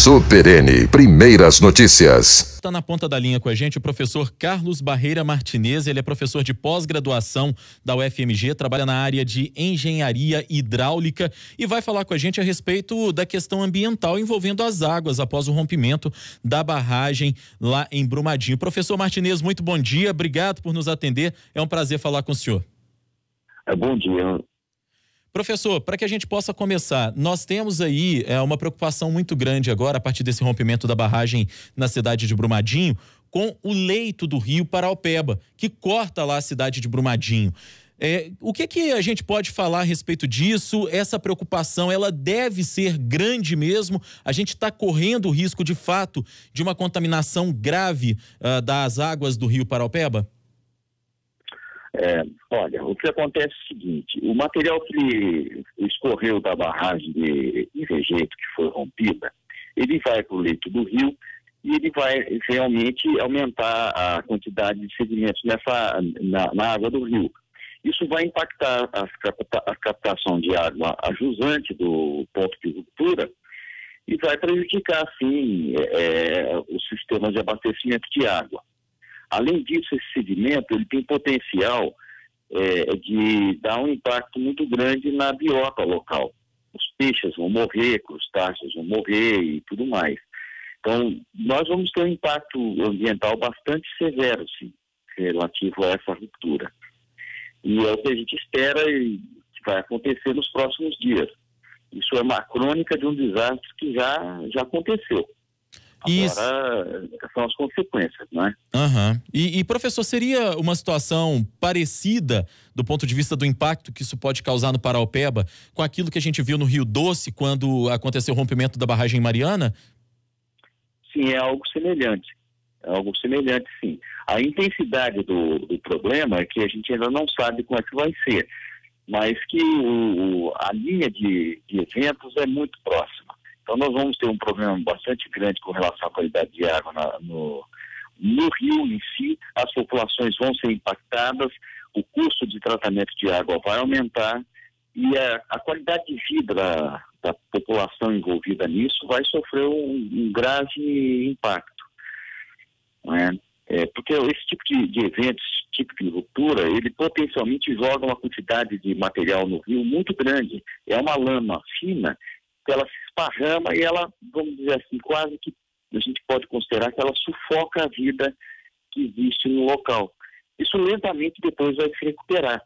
Super N, primeiras notícias. Está na ponta da linha com a gente o professor Carlos Barreira Martinez. Ele é professor de pós-graduação da UFMG, trabalha na área de engenharia hidráulica e vai falar com a gente a respeito da questão ambiental envolvendo as águas após o rompimento da barragem lá em Brumadinho. Professor Martinez, muito bom dia, obrigado por nos atender, é um prazer falar com o senhor. Bom dia. Professor, para que a gente possa começar, nós temos aí uma preocupação muito grande agora, a partir desse rompimento da barragem na cidade de Brumadinho, com o leito do rio Paraopeba, que corta lá a cidade de Brumadinho. O que a gente pode falar a respeito disso? Essa preocupação, ela deve ser grande mesmo? A gente está correndo o risco, de fato, de uma contaminação grave das águas do rio Paraopeba? Olha, o que acontece é o seguinte: o material que escorreu da barragem de rejeito que foi rompida, ele vai para o leito do rio e ele vai realmente aumentar a quantidade de sedimentos na água do rio. Isso vai impactar a captação de água a jusante do ponto de ruptura e vai prejudicar, sim, o sistema de abastecimento de água. Além disso, esse sedimento ele tem potencial de dar um impacto muito grande na biota local. Os peixes vão morrer, crustáceos vão morrer e tudo mais. Então, nós vamos ter um impacto ambiental bastante severo, sim, relativo a essa ruptura. E é o que a gente espera e que vai acontecer nos próximos dias. Isso é uma crônica de um desastre que já aconteceu. Agora são as consequências, não é? E, professor, seria uma situação parecida do ponto de vista do impacto que isso pode causar no Paraopeba com aquilo que a gente viu no Rio Doce quando aconteceu o rompimento da barragem Mariana? Sim, é algo semelhante. Sim. A intensidade do problema é que a gente ainda não sabe como é que vai ser, mas que a linha de eventos é muito próxima. Então nós vamos ter um problema bastante grande com relação à qualidade de água no rio em si. As populações vão ser impactadas, o custo de tratamento de água vai aumentar e a qualidade de vida da população envolvida nisso vai sofrer um grave impacto. Não é? Porque esse tipo de eventos, tipo de ruptura, ele potencialmente joga uma quantidade de material no rio muito grande. É uma lama fina que ela se esparrama e ela, vamos dizer assim, quase que a gente pode considerar que ela sufoca a vida que existe no local. Isso lentamente depois vai se recuperar.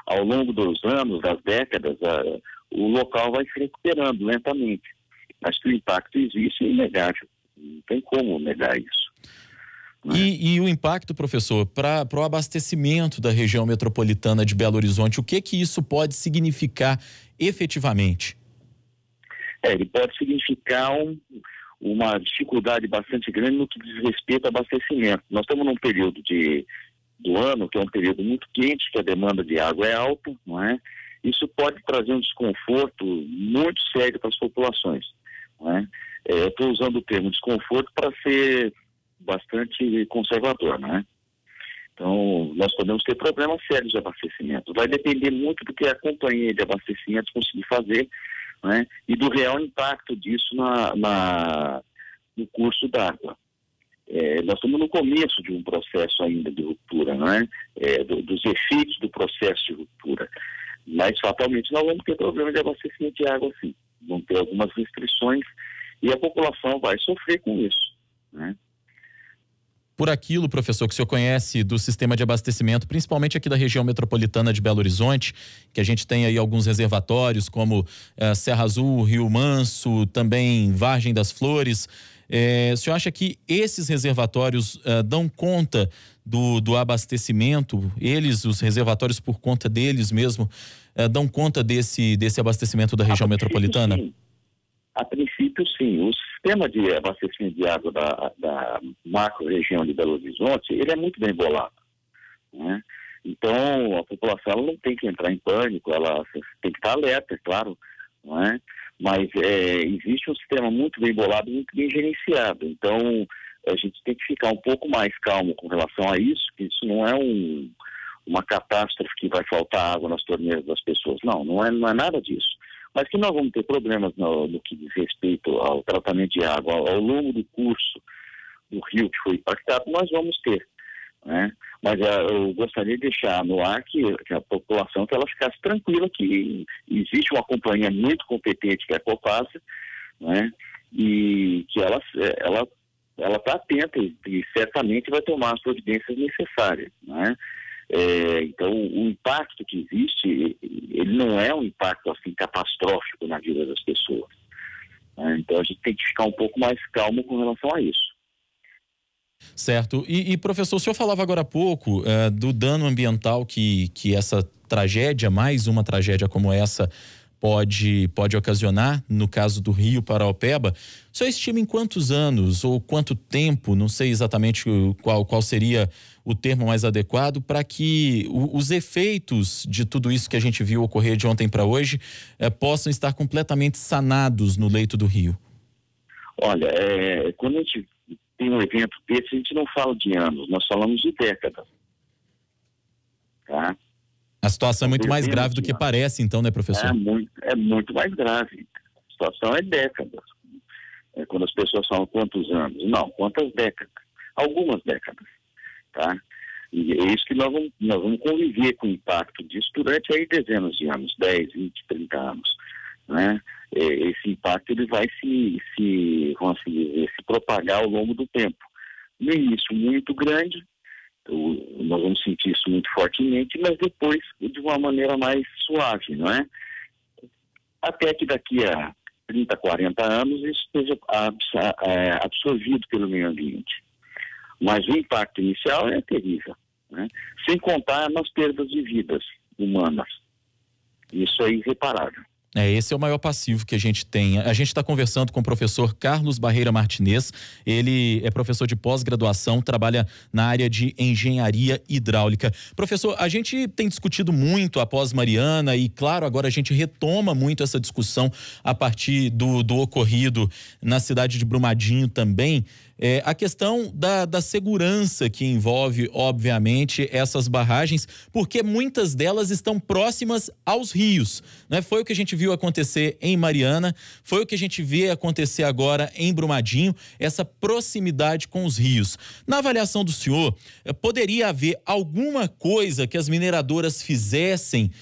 Ao longo dos anos, das décadas, o local vai se recuperando lentamente. Mas que o impacto existe é inegável. Não tem como negar isso. E o impacto, professor, para o abastecimento da região metropolitana de Belo Horizonte, o que isso pode significar efetivamente? Ele pode significar uma dificuldade bastante grande no que diz respeito ao abastecimento. Nós estamos num período do ano, que é um período muito quente, que a demanda de água é alta, não é? Isso pode trazer um desconforto muito sério para as populações, não é? Eu estou usando o termo desconforto para ser bastante conservador, não é? Então, nós podemos ter problemas sérios de abastecimento. Vai depender muito do que a companhia de abastecimento conseguir fazer, né, e do real impacto disso no curso d'água. Nós estamos no começo de um processo ainda de ruptura, não é? Dos efeitos do processo de ruptura. Mas, fatalmente, nós vamos ter problema de abastecimento de água, sim. Vamos ter algumas restrições e a população vai sofrer com isso, né? Por aquilo, professor, que o senhor conhece do sistema de abastecimento, principalmente aqui da região metropolitana de Belo Horizonte, que a gente tem aí alguns reservatórios como Serra Azul, Rio Manso, também Vargem das Flores. O senhor acha que esses reservatórios dão conta do abastecimento? Os reservatórios por conta deles mesmo, dão conta desse abastecimento da região metropolitana? Sim. A princípio, sim. O sistema de abastecimento de água da macro-região de Belo Horizonte, ele é muito bem bolado, né? Então, a população ela não tem que entrar em pânico, ela tem que estar alerta, é claro, não é? Mas existe um sistema muito bem bolado, muito bem gerenciado. Então, a gente tem que ficar um pouco mais calmo com relação a isso, que isso não é uma catástrofe que vai faltar água nas torneiras das pessoas. Não é nada disso. mas que nós vamos ter problemas no que diz respeito ao tratamento de água ao longo do curso do rio que foi impactado, nós vamos ter, né? Mas eu gostaria de deixar no ar que a população, que ela ficasse tranquila, que existe uma companhia muito competente, que é a Copasa, né? E que ela está atenta e certamente vai tomar as providências necessárias, né? Então, o impacto que existe, ele não é um impacto assim catastrófico na vida das pessoas, né? Então, a gente tem que ficar um pouco mais calmo com relação a isso. Certo. E professor, o senhor falava agora há pouco do dano ambiental que essa tragédia, mais uma tragédia como essa, pode ocasionar, no caso do Rio Paraopeba. O senhor estima em quantos anos ou quanto tempo, não sei exatamente qual seria o termo mais adequado, para que os efeitos de tudo isso que a gente viu ocorrer de ontem para hoje possam estar completamente sanados no leito do rio? Olha, quando a gente tem um evento desse, a gente não fala de anos, nós falamos de décadas. Tá? A situação é muito mais grave do que parece, então, né, professor? É muito mais grave. A situação é décadas. Quando as pessoas falam quantos anos? Não, quantas décadas? Algumas décadas. Tá? E é isso que nós vamos conviver com o impacto disso durante aí dezenas de anos, 10, 20, 30 anos. Né? Esse impacto ele vai se propagar ao longo do tempo. No início muito grande, nós vamos sentir isso muito fortemente, mas depois de uma maneira mais suave, não é? Até que daqui a 30, 40 anos isso seja absorvido pelo meio ambiente. Mas o impacto inicial é terrível, né? Sem contar nas perdas de vidas humanas. Isso é irreparável. Esse é o maior passivo que a gente tem. A gente está conversando com o professor Carlos Barreira Martinez. Ele é professor de pós-graduação, trabalha na área de engenharia hidráulica. Professor, a gente tem discutido muito após Mariana e, claro, agora a gente retoma muito essa discussão a partir do ocorrido na cidade de Brumadinho também. A questão da segurança que envolve, obviamente, essas barragens, porque muitas delas estão próximas aos rios, né? Foi o que a gente viu acontecer em Mariana, foi o que a gente vê acontecer agora em Brumadinho, essa proximidade com os rios. Na avaliação do senhor, poderia haver alguma coisa que as mineradoras fizessem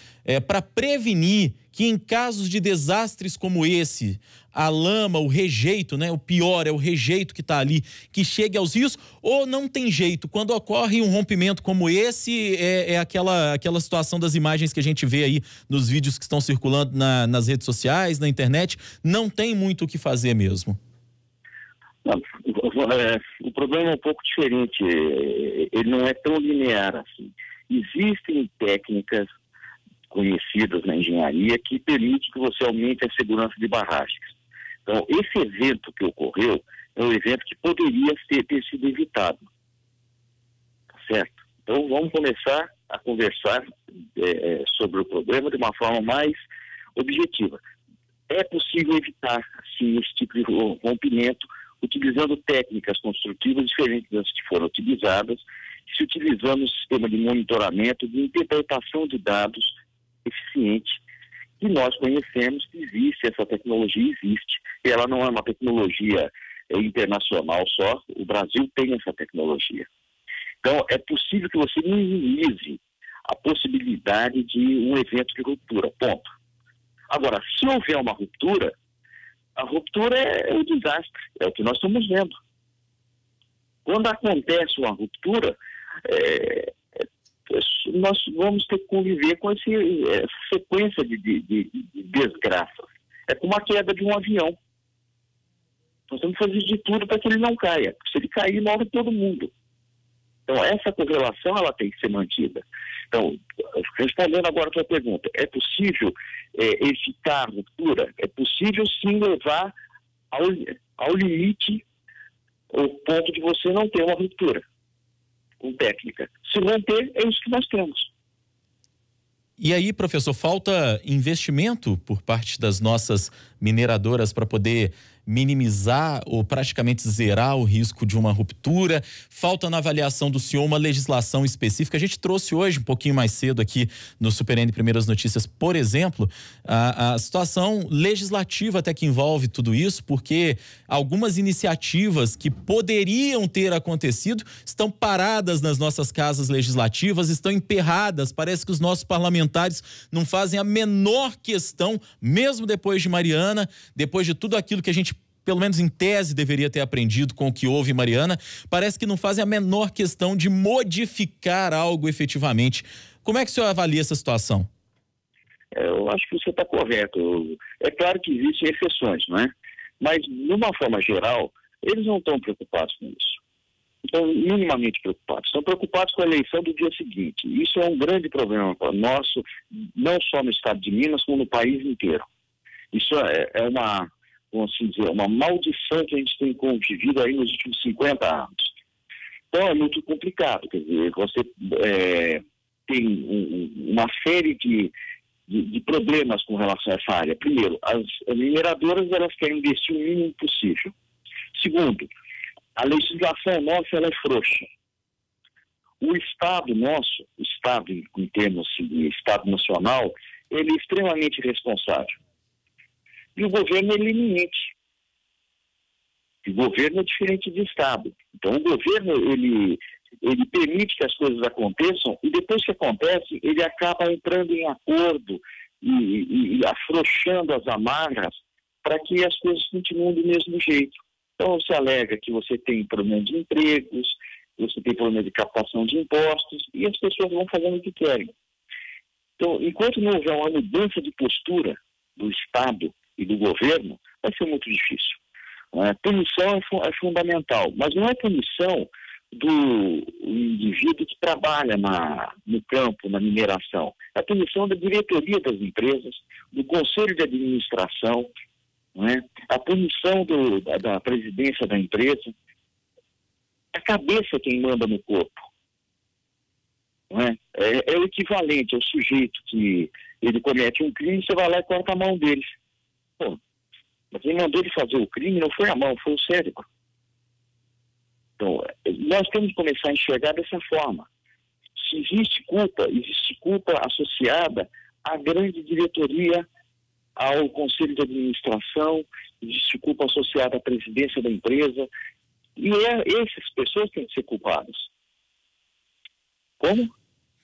para prevenir que em casos de desastres como esse, a lama, o rejeito, né? O pior é o rejeito que está ali, que chegue aos rios, ou não tem jeito? Quando ocorre um rompimento como esse, aquela situação das imagens que a gente vê aí nos vídeos que estão circulando nas redes sociais, na internet, não tem muito o que fazer mesmo. Não, o problema é um pouco diferente, ele não é tão linear assim. Existem técnicas conhecidas na engenharia que permite que você aumente a segurança de barragens. Então, esse evento que ocorreu é um evento que poderia ter sido evitado. Tá certo? Então, vamos começar a conversar sobre o problema de uma forma mais objetiva. É possível evitar, sim, esse tipo de rompimento utilizando técnicas construtivas diferentes das que foram utilizadas, se utilizando um sistema de monitoramento, de interpretação de dados eficiente, que nós conhecemos que existe, essa tecnologia existe, e ela não é uma tecnologia internacional só, o Brasil tem essa tecnologia. Então, é possível que você minimize a possibilidade de um evento de ruptura, ponto. Agora, se houver uma ruptura, a ruptura é um desastre, é o que nós estamos vendo. Quando acontece uma ruptura, nós vamos ter que conviver com essa sequência de desgraças. É como a queda de um avião. Nós temos que fazer de tudo para que ele não caia. Se ele cair, morre todo mundo. Então, essa correlação ela tem que ser mantida. Então, respondendo agora a sua pergunta, é possível evitar a ruptura? É possível, sim, levar ao limite o ponto de você não ter uma ruptura com técnica. Se não ter, é isso que nós temos. E aí, professor, falta investimento por parte das nossas mineradoras para poder minimizar ou praticamente zerar o risco de uma ruptura? Falta na avaliação do senhor uma legislação específica? A gente trouxe hoje, um pouquinho mais cedo aqui no Super N Primeiras Notícias, por exemplo, a situação legislativa até que envolve tudo isso, porque algumas iniciativas que poderiam ter acontecido estão paradas nas nossas casas legislativas, estão emperradas. Parece que os nossos parlamentares não fazem a menor questão, mesmo depois de Mariana, depois de tudo aquilo que a gente, pelo menos em tese, deveria ter aprendido com o que houve em Mariana, parece que não fazem a menor questão de modificar algo efetivamente. Como é que o senhor avalia essa situação? Eu acho que você está correto. É claro que existem exceções, não é? Mas, de uma forma geral, eles não estão preocupados com isso. Estão minimamente preocupados. Estão preocupados com a eleição do dia seguinte. Isso é um grande problema nosso, não só no estado de Minas, como no país inteiro. Isso é uma, vamos assim dizer, uma maldição que a gente tem convivido aí nos últimos 50 anos. Então é muito complicado. Quer dizer, você tem uma série de problemas com relação a essa área. Primeiro, as mineradoras elas querem investir o mínimo possível. Segundo, a legislação nossa ela é frouxa. O Estado nosso, o Estado em termos de Estado nacional, ele é extremamente responsável. E o governo é leniente. O governo é diferente do Estado. Então o governo ele permite que as coisas aconteçam e depois que acontece, ele acaba entrando em acordo e afrouxando as amarras para que as coisas continuem do mesmo jeito. Então você alega que você tem problema de empregos, você tem problema de captação de impostos e as pessoas vão fazendo o que querem. Então, enquanto não houver uma mudança de postura do Estado e do governo, vai ser muito difícil. A punição é fundamental, mas não é punição do indivíduo que trabalha no campo, na mineração. É a punição da diretoria das empresas, do conselho de administração, não é? A punição da presidência da empresa. A cabeça é quem manda no corpo. Não é? É o equivalente ao sujeito que ele comete um crime, você vai lá e corta a mão dele. Pô, mas quem mandou ele fazer o crime não foi a mão, foi o cérebro. Então, nós temos que começar a enxergar dessa forma. Se existe culpa associada à grande diretoria, ao conselho de administração, existe culpa associada à presidência da empresa, e essas pessoas têm que ser culpadas. Como?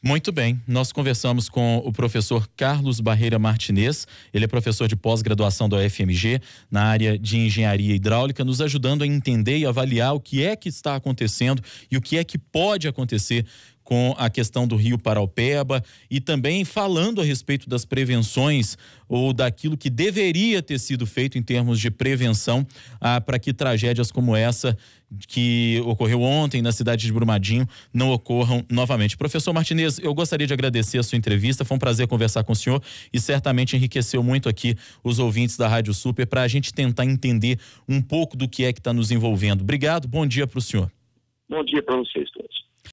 Muito bem, nós conversamos com o professor Carlos Barreira Martinez, ele é professor de pós-graduação da UFMG na área de engenharia hidráulica, nos ajudando a entender e avaliar o que é que está acontecendo e o que é que pode acontecer com a questão do Rio Paraopeba e também falando a respeito das prevenções ou daquilo que deveria ter sido feito em termos de prevenção para que tragédias como essa que ocorreu ontem na cidade de Brumadinho não ocorram novamente. Professor Martinez, eu gostaria de agradecer a sua entrevista, foi um prazer conversar com o senhor e certamente enriqueceu muito aqui os ouvintes da Rádio Super para a gente tentar entender um pouco do que é que está nos envolvendo. Obrigado, bom dia para o senhor. Bom dia para vocês todos.